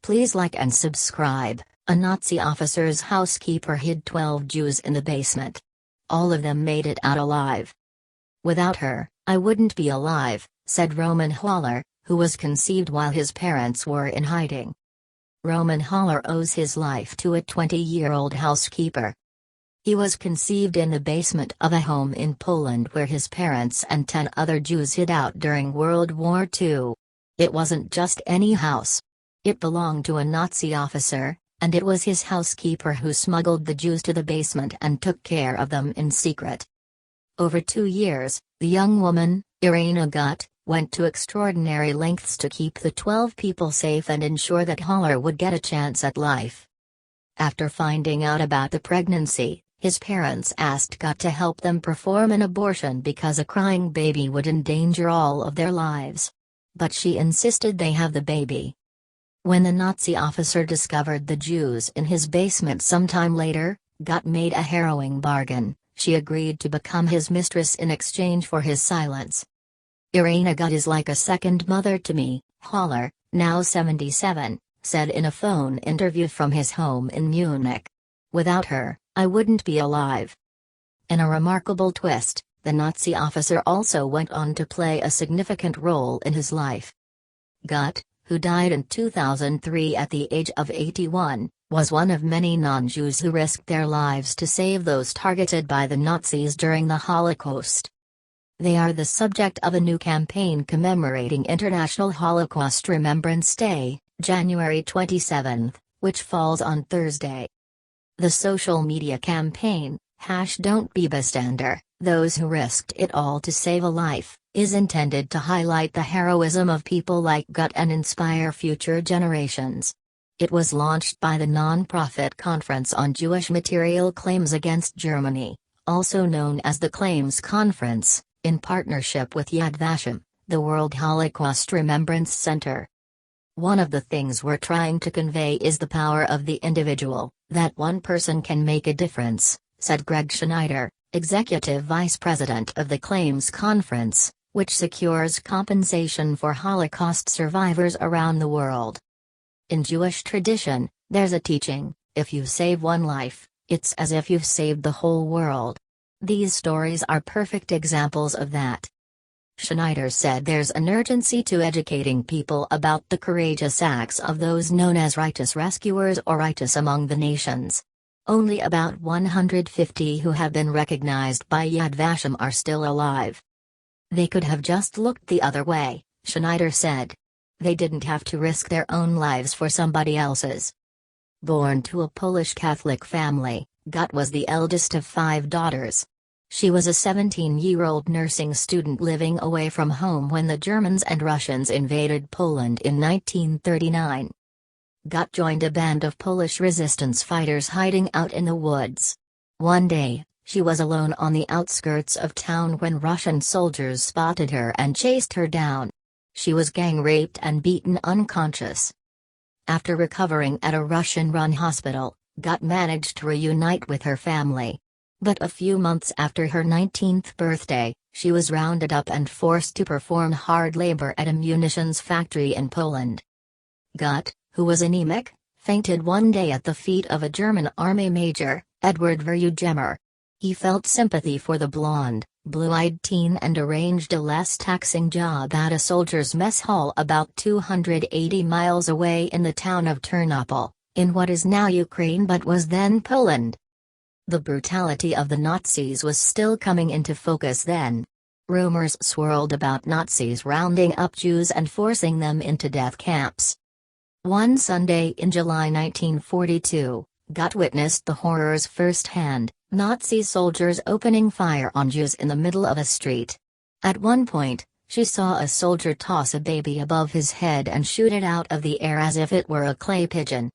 Please like and subscribe. A Nazi officer's housekeeper hid 12 Jews in the basement. All of them made it out alive. "Without her, I wouldn't be alive," said Roman Haller, who was conceived while his parents were in hiding. Roman Haller owes his life to a 20-year-old housekeeper. He was conceived in the basement of a home in Poland where his parents and 10 other Jews hid out during World War II. It wasn't just any house. It belonged to a Nazi officer, and it was his housekeeper who smuggled the Jews to the basement and took care of them in secret. Over 2 years, the young woman, Irina Gut, went to extraordinary lengths to keep the 12 people safe and ensure that Haller would get a chance at life. After finding out about the pregnancy, his parents asked Gut to help them perform an abortion because a crying baby would endanger all of their lives. But she insisted they have the baby. When the Nazi officer discovered the Jews in his basement sometime later, Gut made a harrowing bargain. She agreed to become his mistress in exchange for his silence. "Irina Gut is like a second mother to me," Haller, now 77, said in a phone interview from his home in Munich. "Without her, I wouldn't be alive." In a remarkable twist, the Nazi officer also went on to play a significant role in his life. Gut, who died in 2003 at the age of 81, was one of many non-Jews who risked their lives to save those targeted by the Nazis during the Holocaust. They are the subject of a new campaign commemorating International Holocaust Remembrance Day, January 27, which falls on Thursday. The social media campaign, #Don'tBeBystander, those who risked it all to save a life, is intended to highlight the heroism of people like Gut and inspire future generations. It was launched by the non-profit Conference on Jewish Material Claims Against Germany, also known as the Claims Conference, in partnership with Yad Vashem, the World Holocaust Remembrance Center. "One of the things we're trying to convey is the power of the individual, that one person can make a difference," said Greg Schneider, executive vice president of the Claims Conference, which secures compensation for Holocaust survivors around the world. In Jewish tradition, there's a teaching: if you save one life, it's as if you've saved the whole world. These stories are perfect examples of that. Schneider said there's an urgency to educating people about the courageous acts of those known as righteous rescuers or righteous among the nations. Only about 150 who have been recognized by Yad Vashem are still alive. "They could have just looked the other way," Schneider said. "They didn't have to risk their own lives for somebody else's." Born to a Polish Catholic family, Gut was the eldest of 5 daughters. She was a 17-year-old nursing student living away from home when the Germans and Russians invaded Poland in 1939. Gut joined a band of Polish resistance fighters hiding out in the woods. One day, she was alone on the outskirts of town when Russian soldiers spotted her and chased her down. She was gang-raped and beaten unconscious. After recovering at a Russian-run hospital, Gut managed to reunite with her family. But a few months after her 19th birthday, she was rounded up and forced to perform hard labor at a munitions factory in Poland. Gut, who was anemic, fainted one day at the feet of a German army major, Edward Verujemmer. He felt sympathy for the blonde, blue-eyed teen and arranged a less taxing job at a soldier's mess hall about 280 miles away in the town of Ternopil, in what is now Ukraine but was then Poland. The brutality of the Nazis was still coming into focus then. Rumors swirled about Nazis rounding up Jews and forcing them into death camps. One Sunday in July 1942, Gut witnessed the horrors firsthand: Nazi soldiers opening fire on Jews in the middle of a street. At one point, she saw a soldier toss a baby above his head and shoot it out of the air as if it were a clay pigeon.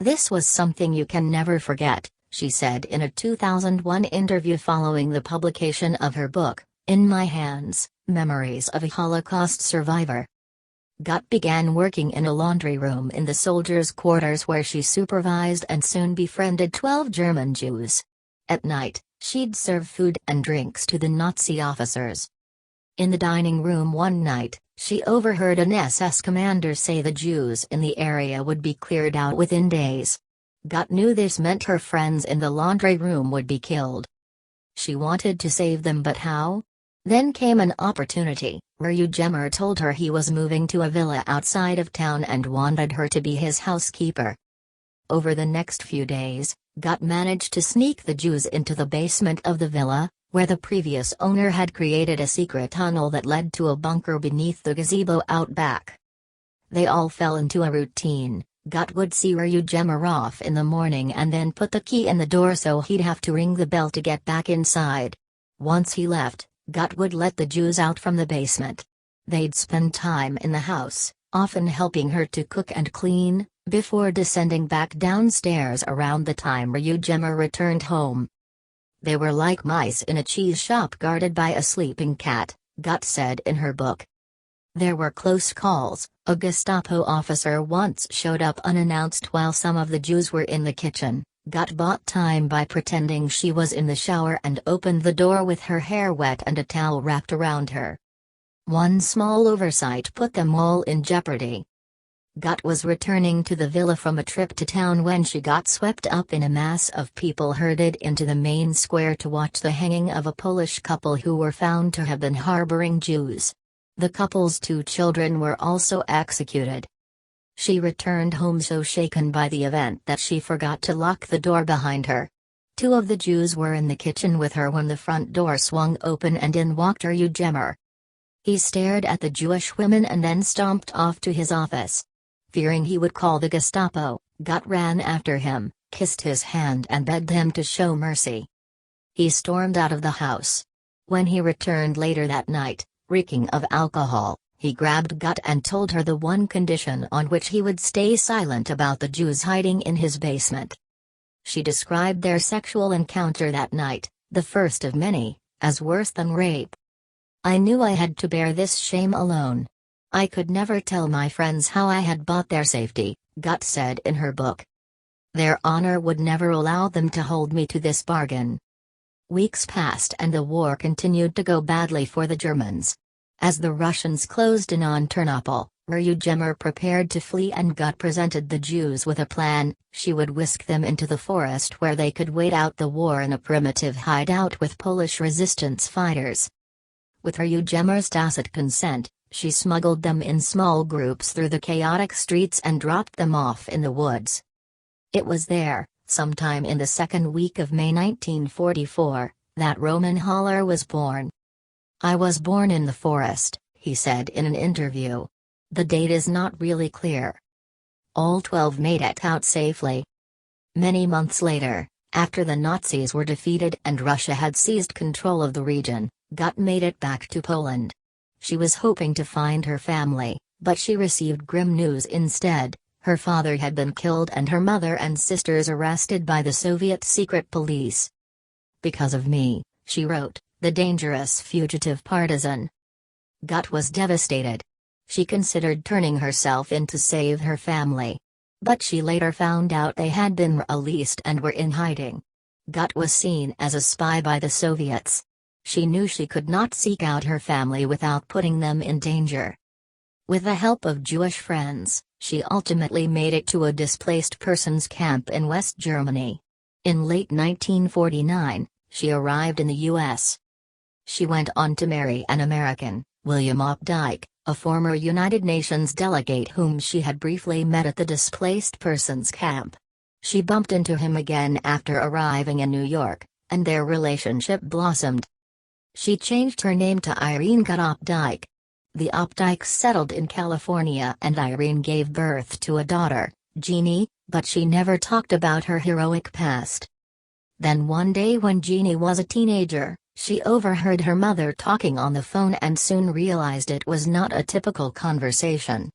"This was something you can never forget," she said in a 2001 interview following the publication of her book, In My Hands, Memories of a Holocaust Survivor. Gut began working in a laundry room in the soldiers' quarters where she supervised and soon befriended 12 German Jews. At night, she'd serve food and drinks to the Nazi officers. In the dining room one night, she overheard an SS commander say the Jews in the area would be cleared out within days. Gut knew this meant her friends in the laundry room would be killed. She wanted to save them, but how? Then came an opportunity. Ryujemur told her he was moving to a villa outside of town and wanted her to be his housekeeper. Over the next few days, Gut managed to sneak the Jews into the basement of the villa, where the previous owner had created a secret tunnel that led to a bunker beneath the gazebo out back. They all fell into a routine. Gut would see Ryujemur off in the morning and then put the key in the door so he'd have to ring the bell to get back inside. Once he left, Gut would let the Jews out from the basement. They'd spend time in the house, often helping her to cook and clean, before descending back downstairs around the time Ryujemur returned home. They were like mice in a cheese shop guarded by a sleeping cat, Gut said in her book. There were close calls. A Gestapo officer once showed up unannounced while some of the Jews were in the kitchen. Gut bought time by pretending she was in the shower and opened the door with her hair wet and a towel wrapped around her. One small oversight put them all in jeopardy. Gut was returning to the villa from a trip to town when she got swept up in a mass of people herded into the main square to watch the hanging of a Polish couple who were found to have been harboring Jews. The couple's 2 children were also executed. She returned home so shaken by the event that she forgot to lock the door behind her. 2 of the Jews were in the kitchen with her when the front door swung open and in walked Ryujemur. He stared at the Jewish women and then stomped off to his office. Fearing he would call the Gestapo, Gut ran after him, kissed his hand and begged him to show mercy. He stormed out of the house. When he returned later that night, reeking of alcohol, he grabbed Gut and told her the one condition on which he would stay silent about the Jews hiding in his basement. She described their sexual encounter that night, the first of many, as worse than rape. I knew I had to bear this shame alone. I could never tell my friends how I had bought their safety, Gut said in her book. Their honor would never allow them to hold me to this bargain. Weeks passed and the war continued to go badly for the Germans. As the Russians closed in on Ternopil, Ryujemur prepared to flee and Gut presented the Jews with a plan. She would whisk them into the forest where they could wait out the war in a primitive hideout with Polish resistance fighters. With Ryujemur's tacit consent, she smuggled them in small groups through the chaotic streets and dropped them off in the woods. It was there, sometime in the second week of May 1944, that Roman Haller was born. I was born in the forest, he said in an interview. The date is not really clear. All 12 made it out safely. Many months later, after the Nazis were defeated and Russia had seized control of the region, Gut made it back to Poland. She was hoping to find her family, but she received grim news instead. Her father had been killed and her mother and sisters arrested by the Soviet secret police. Because of me, she wrote, the dangerous fugitive partisan. Gut was devastated. She considered turning herself in to save her family. But she later found out they had been released and were in hiding. Gut was seen as a spy by the Soviets. She knew she could not seek out her family without putting them in danger. With the help of Jewish friends, she ultimately made it to a displaced persons camp in West Germany. In late 1949, she arrived in the U.S. She went on to marry an American, William Opdyke, a former United Nations delegate whom she had briefly met at the displaced persons camp. She bumped into him again after arriving in New York, and their relationship blossomed. She changed her name to Irene Gut Opdyke. The Opdykes settled in California and Irene gave birth to a daughter, Jeannie, but she never talked about her heroic past. Then one day when Jeannie was a teenager, she overheard her mother talking on the phone and soon realized it was not a typical conversation.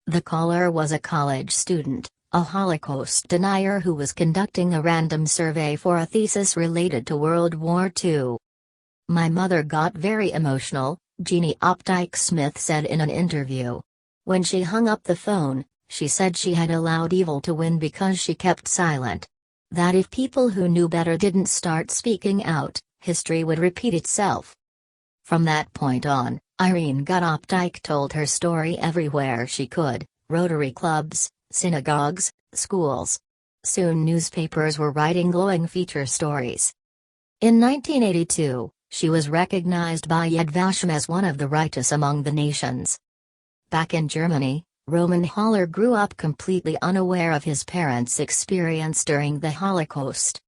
The caller was a college student, a Holocaust denier who was conducting a random survey for a thesis related to World War II. My mother got very emotional, Jeannie Opdyke Smith said in an interview. When she hung up the phone, she said she had allowed evil to win because she kept silent. That if people who knew better didn't start speaking out, history would repeat itself. From that point on, Irene Updike told her story everywhere she could: Rotary clubs, synagogues, schools. Soon newspapers were writing glowing feature stories. In 1982, she was recognized by Yad Vashem as one of the righteous among the nations. Back in Germany, Roman Holler grew up completely unaware of his parents' experience during the Holocaust.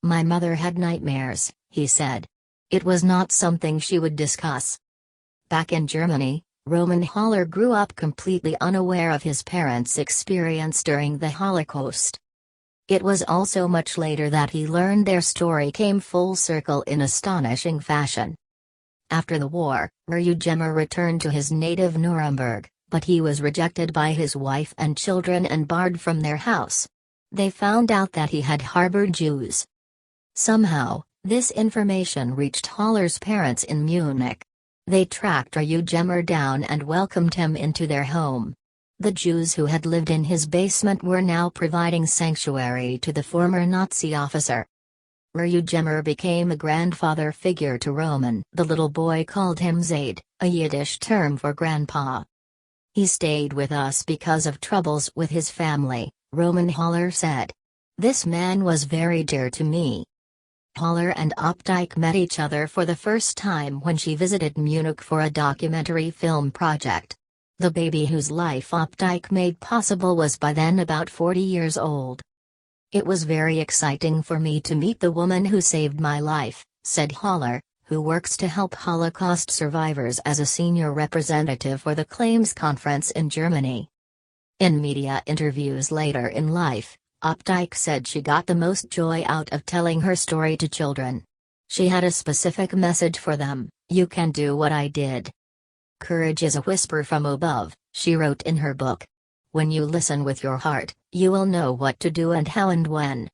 "My mother had nightmares," he said. It was not something she would discuss. Back in Germany, Roman Holler grew up completely unaware of his parents' experience during the Holocaust. It was also much later that he learned their story came full circle in astonishing fashion. After the war, Gemmer returned to his native Nuremberg, but he was rejected by his wife and children and barred from their house. They found out that he had harbored Jews. Somehow, this information reached Holler's parents in Munich. They tracked Gemmer down and welcomed him into their home. The Jews who had lived in his basement were now providing sanctuary to the former Nazi officer. Gemmer became a grandfather figure to Roman. The little boy called him Zaid, a Yiddish term for grandpa. "He stayed with us because of troubles with his family," Roman Holler said. "This man was very dear to me." Holler and Updike met each other for the first time when she visited Munich for a documentary film project. The baby whose life Updike made possible was by then about 40 years old. "It was very exciting for me to meet the woman who saved my life," said Holler, who works to help Holocaust survivors as a senior representative for the Claims Conference in Germany. In media interviews later in life, Updike said she got the most joy out of telling her story to children. She had a specific message for them: "You can do what I did. Courage is a whisper from above," she wrote in her book. "When you listen with your heart, you will know what to do and how and when."